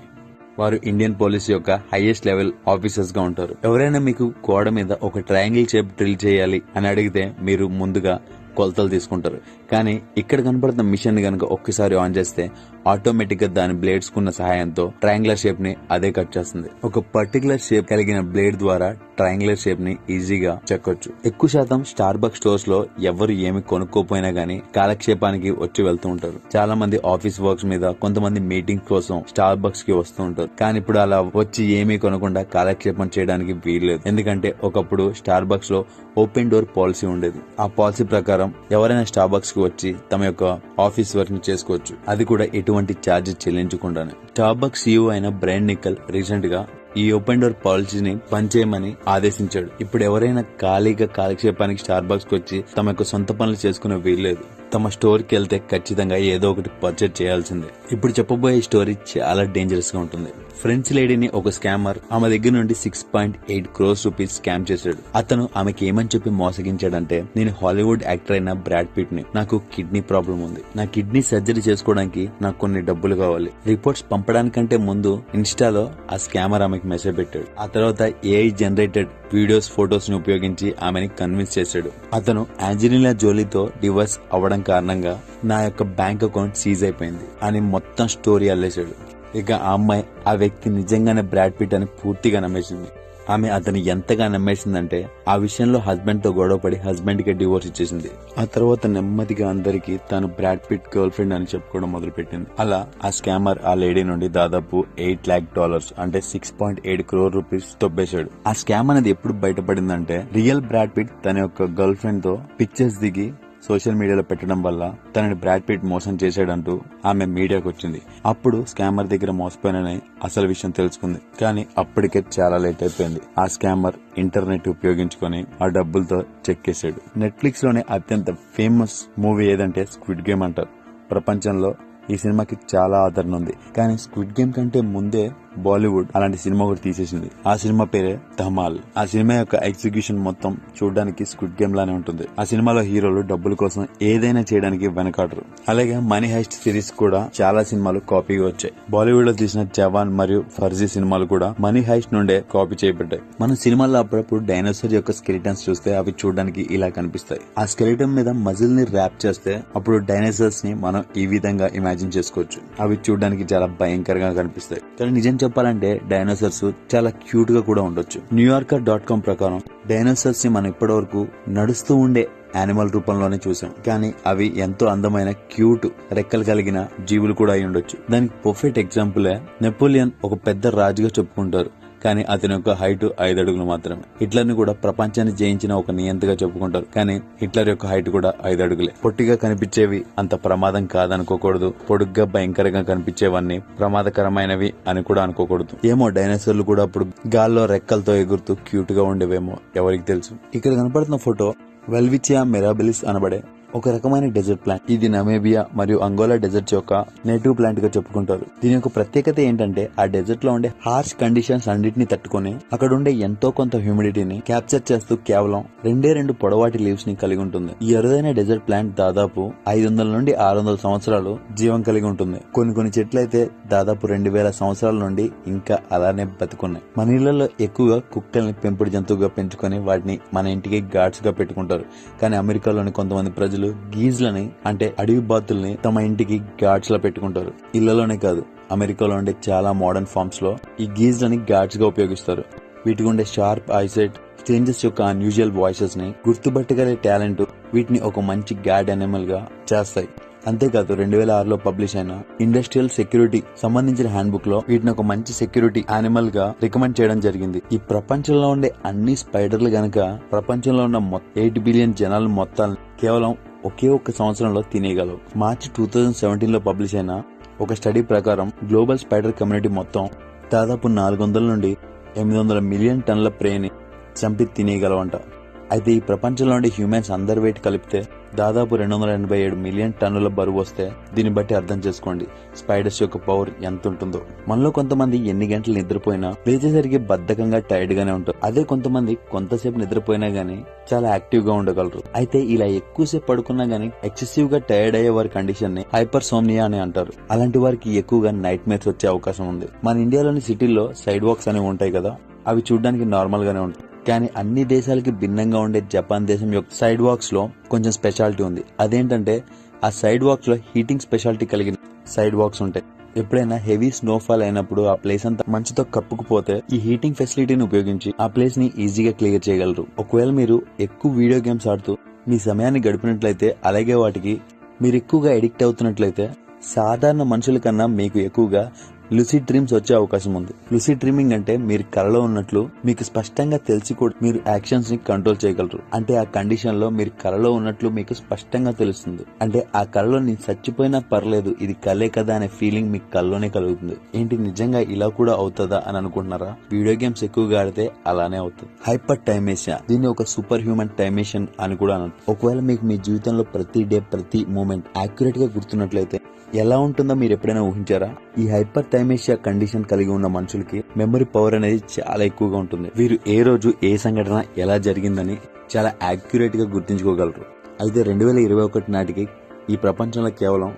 వారు ఇండియన్ పోలీస్ యొక్క హైయెస్ట్ లెవెల్ ఆఫీసర్స్ గా ఉంటారు. ఎవరైనా మీకు గోడ మీద ఒక ట్రయాంగిల్ షేప్ డ్రిల్ చేయాలి అని అడిగితే మీరు ముందుగా కొలతలు తీసుకుంటారు. కానీ ఇక్కడ కనపడుతున్న మిషన్ ని గనక ఒక్కసారి ఆన్ చేస్తే ఆటోమేటిక్ గా దాని బ్లేడ్స్ కున్న సహాయంతో ట్రయాంగులర్ షేప్ ని అదే కట్ చేస్తుంది. ఒక పర్టికులర్ షేప్ కలిగిన బ్లేడ్ ద్వారా ట్రయాంగులర్ షేప్ ని ఈజీగా చెక్కొచ్చు. ఎక్కువ శాతం స్టార్ బక్స్ స్టోర్స్ లో ఎవరు ఏమి కొనుక్కోపోయినా గానీ కాలక్షేపానికి వచ్చి వెళ్తూ ఉంటారు. చాలా మంది ఆఫీస్ వర్క్స్ మీద, కొంతమంది మీటింగ్ కోసం స్టార్ బక్స్ కి వస్తూ ఉంటారు. కానీ ఇప్పుడు అలా వచ్చి ఏమీ కొనకుండా కాలక్షేపం చేయడానికి వీల్లేదు. ఎందుకంటే ఒకప్పుడు స్టార్ బక్స్ లో ఓపెన్ డోర్ పాలసీ ఉండేది. ఆ పాలసీ ప్రకారం ఎవరైనా స్టార్ బక్స్ కి వచ్చి తమ యొక్క ఆఫీస్ వర్క్ ని చేసుకోవచ్చు. అది కూడా ఎటువంటి ఛార్జెస్ చెల్లించకుండానే. స్టార్ బక్స్ సీఈఓ అయిన బ్రైన్ నికల్ రీసెంట్ గా ఈ ఓపెన్ డోర్ పాలసీని పనిచేయమని ఆదేశించాడు. ఇప్పుడు ఎవరైనా ఖాళీగా కాలక్షేపానికి స్టార్ బక్స్ కి వచ్చి తమ యొక్క సొంత పనులు చేసుకునే వీల్లేదు. తమ స్టోర్ కి వెళ్తే ఖచ్చితంగా ఏదో ఒకటి పర్చేజ్ చేయాల్సిందే. ఇప్పుడు చెప్పబోయే స్టోరీ చాలా డేంజరస్ గా ఉంటుంది. ఫ్రెంచ్ లేడీని ఒక స్కామర్ ఆమె దగ్గర నుండి 6.8 crores రూపీస్ స్కామ్ చేశాడు. అతను ఆమెకి ఏమని చెప్పి మోసగించాడంటే, నేను హాలీవుడ్ యాక్టర్ అయిన బ్రాడ్ పిట్ ని, నాకు కిడ్నీ ప్రాబ్లం ఉంది, నా కిడ్నీ సర్జరీ చేసుకోవడానికి నాకు కొన్ని డబ్బులు కావాలి. రిపోర్ట్స్ పంపడానికంటే ముందు ఇన్స్టాలో ఆ స్కామర్ ఆమెకి మెసేజ్ పెట్టాడు. ఆ తర్వాత ఏఐ జనరేటెడ్ వీడియోస్, ఫోటోస్ ని ఉపయోగించి ఆమెని కన్విన్స్ చేశాడు. అతను ఆంజెలినా జోలీతో డివోర్స్ అవ్వడం కారణంగా నా యొక్క బ్యాంక్ అకౌంట్ సీజ్ అయిపోయింది అని మొత్తం స్టోరీ అల్లేశాడు. ఇక ఆ అమ్మాయి ఆ వ్యక్తి నిజంగానే బ్రాడ్ పిట్ అని పూర్తిగా నమ్మేసింది. ఆమె అతను ఎంతగా నమ్మేసిందంటే ఆ విషయంలో హస్బెండ్ తో గొడవపడి హస్బెండ్ కి డివోర్స్ ఇచ్చేసింది. ఆ తర్వాత నెమ్మదిగా అందరికి తాను బ్రాడ్ పిట్ గర్ల్ ఫ్రెండ్ అని చెప్పుకోవడం మొదలుపెట్టింది. అలా ఆ స్కామర్ ఆ లేడీ నుండి దాదాపు $8 lakh అంటే 6.8 crore రూపీస్ తొబ్బేశాడు. ఆ స్కామ్ అనేది ఎప్పుడు బయటపడిందంటే, రియల్ బ్రాడ్ పిట్ తన యొక్క గర్ల్ ఫ్రెండ్ తో పిక్చర్స్ దిగి సోషల్ మీడియాలో పెట్టడం వల్ల తనని బ్రాడ్ పిట్ మోసం చేశాడంటూ ఆమె మీడియాకు వచ్చింది. అప్పుడు స్కామర్ దగ్గర మోసపోయినని అసలు విషయం తెలుసుకుంది. కానీ అప్పటికే చాలా లేట్ అయిపోయింది. ఆ స్కామర్ ఇంటర్నెట్ ఉపయోగించుకొని ఆ డబ్బులతో చెక్కేశాడు. నెట్ఫ్లిక్స్ లోనే అత్యంత ఫేమస్ మూవీ ఏదంటే స్క్విడ్ గేమ్ అంటారు. ప్రపంచంలో ఈ సినిమాకి చాలా ఆదరణ ఉంది. కానీ స్క్విడ్ గేమ్ కంటే ముందే బాలీవుడ్ అలాంటి సినిమా ఒకటి తీసేసింది. ఆ సినిమా పేరే ధమాల్. ఆ సినిమా యొక్క ఎగ్జిక్యూషన్ మొత్తం చూడడానికి స్క్విడ్ గేమ్ లానే ఉంటుంది. ఆ సినిమాలో హీరోలు డబ్బుల కోసం ఏదైనా చేయడానికి వెనకాడరు. అలాగే మనీ హైస్ట్ సిరీస్ కూడా చాలా సినిమాలు కాపీగా వచ్చాయి. బాలీవుడ్ లో తీసిన జవాన్ మరియు ఫర్జీ సినిమాలు కూడా మనీ హైస్ట్ నుండే కాపీ చేయబడ్డాయి. మనం సినిమాల్లో అప్పుడప్పుడు డైనోసార్ యొక్క స్కెలిటన్స్ చూస్తే అవి చూడడానికి ఇలా కనిపిస్తాయి. ఆ స్కెలిటన్ మీద మజిల్ ని ర్యాప్ చేస్తే అప్పుడు డైనోసార్స్ ని మనం ఈ విధంగా ఇమాజిన్ చేసుకోవచ్చు. అవి చూడడానికి చాలా భయంకరంగా కనిపిస్తాయి. కానీ నిజం చెప్పాలంటే డైనోసార్స్ చాలా క్యూట్ గా కూడా ఉండొచ్చు. NewYorker.com ప్రకారం డైనోసార్స్ ని మనం ఇప్పటి వరకు నడుస్తూ ఉండే యానిమల్ రూపంలోనే చూసాం. కానీ అవి ఎంతో అందమైన క్యూట్ రెక్కలు కలిగిన జీవులు కూడా అయి ఉండొచ్చు. దానికి పర్ఫెక్ట్ ఎగ్జాంపులే నెపోలియన్ ఒక పెద్ద రాజుగా చెప్పుకుంటారు. కానీ అతని యొక్క హైట్ 5 అడుగులు మాత్రమే. హిట్లర్ ని కూడా ప్రపంచాన్ని జయించిన ఒక నియంతగా చెప్పుకుంటారు, కానీ హిట్లర్ యొక్క హైట్ కూడా 5 అడుగులే. పొట్టిగా కనిపించేవి అంత ప్రమాదం కాదనుకోకూడదు, పొడుగ్గా భయంకరంగా కనిపించేవన్నీ ప్రమాదకరమైనవి అని కూడా అనుకోకూడదు. ఏమో డైనోసార్లు కూడా అప్పుడు గాల్లో రెక్కలతో ఎగురుతూ క్యూట్ గా ఉండేవేమో, ఎవరికి తెలుసు. ఇక్కడ కనపడుతున్న ఫోటో వెల్విచియా మిరాబిలిస్ అనబడే ఒక రకమైన డెజర్ట్ ప్లాంట్. ఇది నమేబియా మరియు అంగోలా డెజర్ట్స్ యొక్క నేటివ్ ప్లాంట్ గా చెప్పుకుంటారు. దీని యొక్క ప్రత్యేకత ఏంటంటే ఆ డెజర్ట్ లో ఉండే హార్ష్ కండిషన్స్ అన్నిటిని తట్టుకుని అక్కడ ఉండే ఎంతో కొంత హ్యూమిడిటీని క్యాప్చర్ చేస్తూ కేవలం 2 పొడవాటి లీవ్స్ ని కలిగి ఉంటుంది. ఈ అరుదైన డెజర్ట్ ప్లాంట్ దాదాపు 500 నుండి 600 సంవత్సరాలు జీవం కలిగి ఉంటుంది. కొన్ని చెట్లయితే దాదాపు 2000 సంవత్సరాల నుండి ఇంకా అలానే బతుకున్నాయి. మన ఇళ్లలో ఎక్కువగా కుక్కల్ని పెంపుడు జంతువుగా పెంచుకొని వాటిని మన ఇంటికి గార్డ్స్ గా పెట్టుకుంటారు. కానీ అమెరికాలోని కొంతమంది ప్రజలు గీజ్లని అంటే అడవి బాతుల్ని తమ ఇంటికి గార్డ్స్ లా పెట్టుకుంటారు. ఇళ్లలోనే కాదు, అమెరికాలో ఉండే చాలా మోడర్న్ ఫార్మ్స్ లో ఈ గీజ్లని గార్డ్స్ గా ఉపయోగిస్తారు. వీటికి ఉండే షార్ప్ ఐసైట్, స్ట్రేంజర్స్ యొక్క అన్యూజువల్ వాయిసెస్ ని గుర్తుపట్టగలే టాలెంట్ వీటిని ఒక మంచి గార్డ్ అనిమల్ గా చేస్తాయి. అంతేకాదు 2006లో పబ్లిష్ అయిన ఇండస్ట్రియల్ సెక్యూరిటీ సంబంధించిన హ్యాండ్ బుక్ లో వీటిని ఒక మంచి సెక్యూరిటీ యానిమల్ గా రికమెండ్ చేయడం జరిగింది. ఈ ప్రపంచంలో ఉండే అన్ని స్పైడర్లు గనక ప్రపంచంలో ఉన్న 8 బిలియన్ జనాల మొత్తాన్ని కేవలం ఒకే ఒక్క సంవత్సరంలో తినేయగలవు. మార్చి 2017లో పబ్లిష్ అయిన ఒక స్టడీ ప్రకారం గ్లోబల్ స్పైడర్ కమ్యూనిటీ మొత్తం దాదాపు 400 నుండి 800 మిలియన్ టన్నుల ప్రేని చంపి తినేయగలవంట. అయితే ఈ ప్రపంచంలో ఉండే హ్యూమన్స్ అందరి వెయిట్ కలిపితే దాదాపు 287 మిలియన్ టన్నుల బరువు వస్తే దీన్ని బట్టి అర్థం చేసుకోండి స్పైడర్స్ యొక్క పవర్ ఎంత ఉంటుందో. మనలో కొంతమంది ఎన్ని గంటలు నిద్రపోయినా లేచేసరికి బద్ధకంగా టైర్డ్ గానే ఉంటారు. అదే కొంతమంది కొంతసేపు నిద్రపోయినా గానీ చాలా యాక్టివ్ గా ఉండగలరు. అయితే ఇలా ఎక్కువసేపు పడుకున్నా గానీ ఎక్సెసివ్ గా టైర్డ్ అయ్యే వారి కండిషన్ ని హైపర్ సోమ్నియా అని అంటారు. అలాంటి వారికి ఎక్కువగా నైట్ మేర్స్ వచ్చే అవకాశం ఉంది. మన ఇండియాలోని సిటీల్లో సైడ్ వాక్స్ అనేవి ఉంటాయి కదా, అవి చూడడానికి నార్మల్ గానే ఉంటాయి. కానీ అన్ని దేశాలకి భిన్నంగా ఉండే జపాన్ దేశం యొక్క సైడ్ వాక్స్ లో కొంచెం స్పెషాలిటీ ఉంది. అదేంటంటే ఆ సైడ్ వాక్స్ లో హీటింగ్ స్పెషాలిటీ కలిగిన సైడ్ వాక్స్ ఉంటాయి. ఎప్పుడైనా హెవీ స్నోఫాల్ అయినప్పుడు ఆ ప్లేస్ అంతా మంచుతో కప్పుకుపోతే ఈ హీటింగ్ ఫెసిలిటీని ఉపయోగించి ఆ ప్లేస్ ని ఈజీగా క్లియర్ చేయగలరు. ఒకవేళ మీరు ఎక్కువ వీడియో గేమ్స్ ఆడుతూ మీ సమయాన్ని గడిపినట్లయితే, అలాగే వాటికి మీరు ఎక్కువగా ఎడిక్ట్ అవుతున్నట్లయితే సాధారణ మనుషుల కన్నా మీకు ఎక్కువగా లూసిడ్ డ్రీమ్స్ వచ్చే అవకాశం ఉంది. లూసిడ్ డ్రీమింగ్ అంటే మీరు కలలో ఉన్నట్లు మీకు స్పష్టంగా తెలిసి కూడా మీరు యాక్షన్స్ ని కంట్రోల్ చేయగలరు. అంటే ఆ కండిషన్ లో మీరు కలలో ఉన్నట్లు మీకు స్పష్టంగా తెలుస్తుంది. అంటే ఆ కలలో నేను చచ్చిపోయినా పర్లేదు, ఇది కలే కదా అనే ఫీలింగ్ మీకు కల్లోనే కలుగుతుంది. ఏంటి నిజంగా ఇలా కూడా అవుతుందా అని అనుకుంటున్నారా? వీడియో గేమ్స్ ఎక్కువగా ఆడితే అలానే అవుతుంది. హైపర్ టైమేషియా, దీన్ని ఒక సూపర్ హ్యూమన్ టైమేషన్ అని కూడా అన్నారు. ఒకవేళ మీకు మీ జీవితంలో ప్రతి డే ప్రతి మూమెంట్ యాక్యురేట్ గా గుర్తున్నట్లయితే ఎలా ఉంటుందో మీరు ఎప్పుడైనా ఊహించారా? ఈ హైపర్ టైమేషియా కండిషన్ కలిగి ఉన్న మనుషులకి మెమరీ పవర్ అనేది చాలా ఎక్కువగా ఉంటుంది. వీరు ఏ రోజు ఏ సంఘటన ఎలా జరిగిందని చాలా యాక్యురేట్ గా గుర్తించుకోగలరు. అయితే 2021 నాటికి ఈ ప్రపంచంలో కేవలం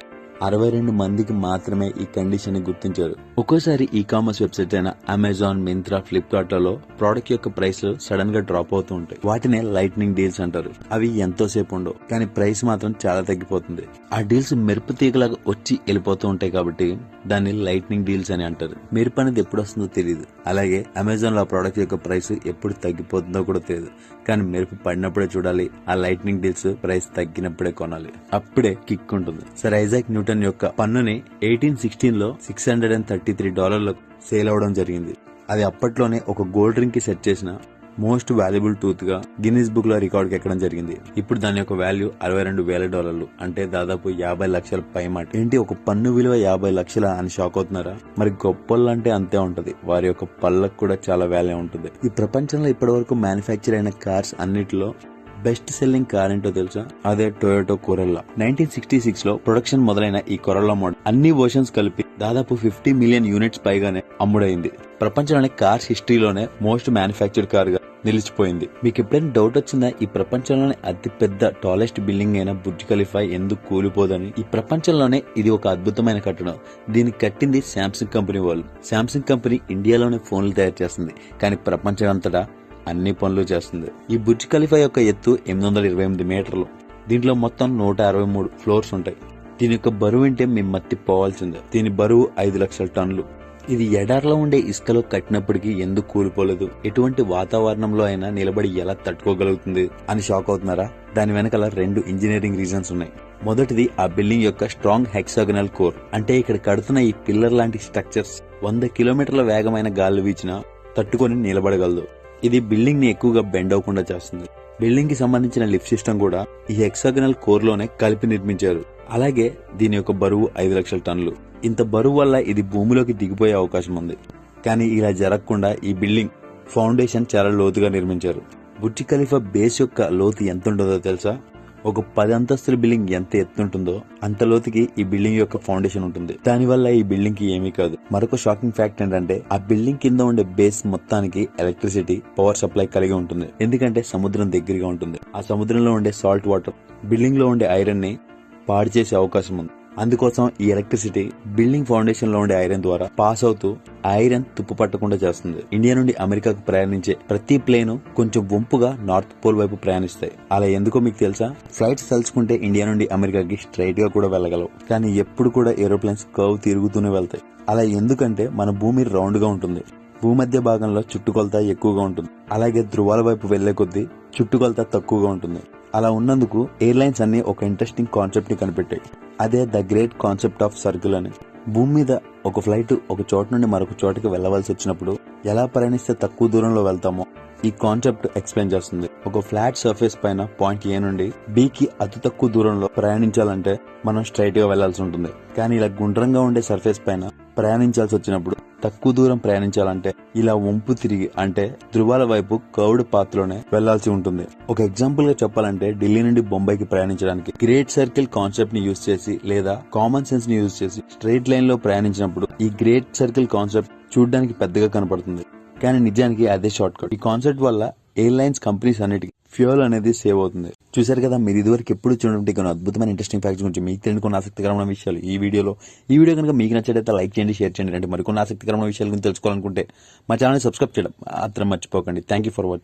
62 మందికి మాత్రమే ఈ కండిషన్ ని గుర్తించారు. ఒక్కోసారి ఈ కామర్స్ వెబ్సైట్ అయిన అమెజాన్, మింత్రా, ఫ్లిప్కార్ట్ లలో ప్రోడక్ట్ యొక్క ప్రైస్ సడన్ గా డ్రాప్ అవుతూ ఉంటాయి. వాటినే లైట్నింగ్ డీల్స్ అంటారు. అవి ఎంతో సేపు ఉండవు, కానీ ప్రైస్ మాత్రం చాలా తగ్గిపోతుంది. ఆ డీల్స్ మెరుపు తీగలాగా వచ్చి వెళ్ళిపోతూ ఉంటాయి కాబట్టి దాన్ని లైట్నింగ్ డీల్స్ అని అంటారు. మెరుపు అనేది ఎప్పుడు వస్తుందో తెలియదు. అలాగే అమెజాన్ లో ఆ ప్రోడక్ట్ యొక్క ప్రైస్ ఎప్పుడు తగ్గిపోతుందో కూడా తెలియదు. కానీ మెరుపు పడినప్పుడే చూడాలి, ఆ లైట్నింగ్ డీల్స్ ప్రైస్ తగ్గినప్పుడే కొనాలి. అప్పుడే కిక్ ఉంటుంది. సర్ ఐజాక్ న్యూటన్ యొక్క పన్నుని 1816 లో $633 సేల్ అవడం జరిగింది. అది అప్పట్లోనే ఒక గోల్డ్ రింగ్ కి సెట్ చేసిన మోస్ట్ వాల్యుబుల్ టూత్ గా గిన్నిస్ బుక్ లో రికార్డ్ కి ఎక్కడం జరిగింది. ఇప్పుడు దాని యొక్క వాల్యూ $62,000, అంటే దాదాపు 50 లక్షల పైమాట. ఏంటి ఒక పన్ను విలువ 50 లక్షల అని షాక్ అవుతున్నారా? మరి గొప్పలంటే అంతే ఉంటది, వారి యొక్క పళ్ళకు కూడా చాలా వాల్యూ ఉంటుంది. ఈ ప్రపంచంలో ఇప్పటి వరకు మ్యానుఫ్యాక్చర్ అయిన కార్స్ అన్నిటిలో బెస్ట్ సెల్లింగ్ కార్ ఏంటో తెలుసా? అదే టొయోటా కొరల్లా. 1966 లో ప్రొడక్షన్ మొదలైన ఈ కొరల్లా మోడల్ అన్ని వర్షన్స్ కలిపి దాదాపు 50 మిలియన్ యూనిట్స్ పైగానే అమ్ముడైంది. ప్రపంచంలోనే కార్స్ హిస్టరీలోనే మోస్ట్ మ్యానుఫ్యాక్చర్డ్ కార్ గా నిలిచిపోయింది. మీకు ఎప్పుడైనా డౌట్ వచ్చిందా ఈ ప్రపంచంలోనే అతి పెద్ద టాలెస్ట్ బిల్డింగ్ అయిన బుర్జ్ ఖలీఫా ఎందుకు కూలిపోదని? ఈ ప్రపంచంలోనే ఇది ఒక అద్భుతమైన కట్టడం. దీన్ని కట్టింది శాంసంగ్ కంపెనీ వాళ్ళు. శాంసంగ్ కంపెనీ ఇండియాలోనే ఫోన్లు తయారు చేస్తుంది, కానీ ప్రపంచం అంతటా అన్ని పనులు చేస్తుంది. ఈ బుర్జ్ ఖలీఫా యొక్క ఎత్తు 828 మీటర్లు. దీంట్లో మొత్తం 163 ఫ్లోర్స్ ఉంటాయి. దీని యొక్క బరువు వింటే మీ మత్తి పోవాల్సిందే. దీని బరువు 5 లక్షల టన్నులు. ఇది ఎడార్లో ఉండే ఇసుకలో కట్టినప్పటికీ ఎందుకు కూలిపోలేదు? ఎటువంటి వాతావరణంలో అయినా నిలబడి ఎలా తట్టుకోగలుగుతుంది అని షాక్ అవుతున్నారా? దాని వెనకాల 2 ఇంజనీరింగ్ రీజన్స్ ఉన్నాయి. మొదటిది ఆ బిల్డింగ్ యొక్క స్ట్రాంగ్ హెక్సాగనల్ కోర్. అంటే ఇక్కడ కడుతున్న ఈ పిల్లర్ లాంటి స్ట్రక్చర్స్ 100 కిలోమీటర్ల వేగమైన గాలి వీచిన తట్టుకొని నిలబడగలదు. ఇది బిల్డింగ్ ని ఎక్కువగా బెండ్ అవ్వకుండా చేస్తుంది. బిల్డింగ్ కి సంబంధించిన లిఫ్ట్ సిస్టమ్ కూడా ఈ హెక్సాగనల్ కోర్ లోనే కలిపి నిర్మించారు. అలాగే దీని యొక్క బరువు 5 లక్షల టన్నులు. ఇంత బరువు వల్ల ఇది భూమిలోకి దిగిపోయే అవకాశం ఉంది. కానీ ఇలా జరగకుండా ఈ బిల్డింగ్ ఫౌండేషన్ చాలా లోతుగా నిర్మించారు. బుర్జ్ ఖలీఫా బేస్ యొక్క లోతు ఎంత ఉంటుందో తెలుసా? ఒక 10 అంతస్తుల బిల్డింగ్ ఎంత ఎత్తుంటుందో అంత లోతుకి ఈ బిల్డింగ్ యొక్క ఫౌండేషన్ ఉంటుంది. దానివల్ల ఈ బిల్డింగ్ కి ఏమీ కాదు. మరొక షాకింగ్ ఫ్యాక్ట్ ఏంటంటే ఆ బిల్డింగ్ కింద ఉండే బేస్ మొత్తానికి ఎలక్ట్రిసిటీ పవర్ సప్లై కలిగి ఉంటుంది. ఎందుకంటే సముద్రం దగ్గరగా ఉంటుంది. ఆ సముద్రంలో ఉండే సాల్ట్ వాటర్ బిల్డింగ్ లో ఉండే ఐరన్ ని పాడు చేసే అవకాశం ఉంది. అందుకోసం ఈ ఎలక్ట్రిసిటీ బిల్డింగ్ ఫౌండేషన్ లో ఉండే ఐరన్ ద్వారా పాస్ అవుతూ ఐరన్ తుప్పు పట్టకుండా చేస్తుంది. ఇండియా నుండి అమెరికాకు ప్రయాణించే ప్రతి ప్లేన్ కొంచెం వంపుగా నార్త్ పోల్ వైపు ప్రయాణిస్తాయి. అలా ఎందుకో మీకు తెలుసా? ఫ్లైట్స్ తలుచుకుంటే ఇండియా నుండి అమెరికాకి స్ట్రైట్ గా కూడా వెళ్ళగలవు. కానీ ఎప్పుడు కూడా ఏరోప్లేన్స్ కర్వ్ తిరుగుతూనే వెళ్తాయి. అలా ఎందుకంటే మన భూమి రౌండ్ గా ఉంటుంది. భూమధ్య భాగంలో చుట్టుకొలత ఎక్కువగా ఉంటుంది. అలాగే ధృవాల వైపు వెళ్లే కొద్దీ చుట్టుకొలత తక్కువగా ఉంటుంది. అలా ఉన్నందుకు ఎయిర్లైన్స్ అన్ని ఒక ఇంట్రెస్టింగ్ కాన్సెప్ట్ ని కనిపెట్టాయి. అదే the great concept of circle అని. భూమి మీద ఒక ఫ్లైట్ ఒక చోట నుండి మరొక చోటకి వెళ్లవలసి వచ్చినప్పుడు ఎలా ప్రయాణిస్తే తక్కువ దూరంలో వెళ్తామో ఈ కాన్సెప్ట్ ఎక్స్ప్లెయిన్ చేస్తుంది. ఒక ఫ్లాట్ సర్ఫేస్ పైన పాయింట్ ఏ నుండి బి కి అతి తక్కువ దూరంలో ప్రయాణించాలంటే మనం స్ట్రైట్ గా వెళ్లాల్సి ఉంటుంది. కానీ ఇలా గుండ్రంగా ఉండే సర్ఫేస్ పైన ప్రయాణించాల్సి వచ్చినప్పుడు తక్కువ దూరం ప్రయాణించాలంటే ఇలా వంపు తిరిగి అంటే ధృవాల వైపు కర్వ్డ్ పాత్ లోనే వెళ్లాల్సి ఉంటుంది. ఒక ఎగ్జాంపుల్ గా చెప్పాలంటే ఢిల్లీ నుండి బొంబాయికి ప్రయాణించడానికి గ్రేట్ సర్కిల్ కాన్సెప్ట్ ని యూజ్ చేసి లేదా కామన్ సెన్స్ ని యూజ్ చేసి స్ట్రైట్ లైన్ లో ప్రయాణించినప్పుడు ఈ గ్రేట్ సర్కిల్ కాన్సెప్ట్ చూడడానికి పెద్దగా కనపడుతుంది. కానీ నిజానికి అదే షార్ట్ కట్. ఈ కాన్సెప్ట్ వల్ల ఎయిర్లైన్స్ కంపెనీస్ అన్నిటికీ ఫ్యూయల్ అనేది సేవ్ అవుతుంది. చూసారు కదా, మీరు ఇదివరకు ఎప్పుడు చూడండి కొన్ని అద్భుతమైన ఇంట్రెస్టింగ్ ఫ్యాక్ట్స్ గురించి మీకు తెలియని కొన్ని ఆసక్తికరమైన విషయాలు ఈ వీడియో కనుక మీకు నచ్చైతే లైక్ చేయండి, షేర్ చేయండి. అంటే మరికొన్ని ఆసక్తికరమైన విషయాల గురించి తెలుసుకోవాలనుకుంటే మా ఛానల్ సబ్స్క్రైబ్ చేయడం మాత్రం మర్చిపోకండి. Thank you for watching.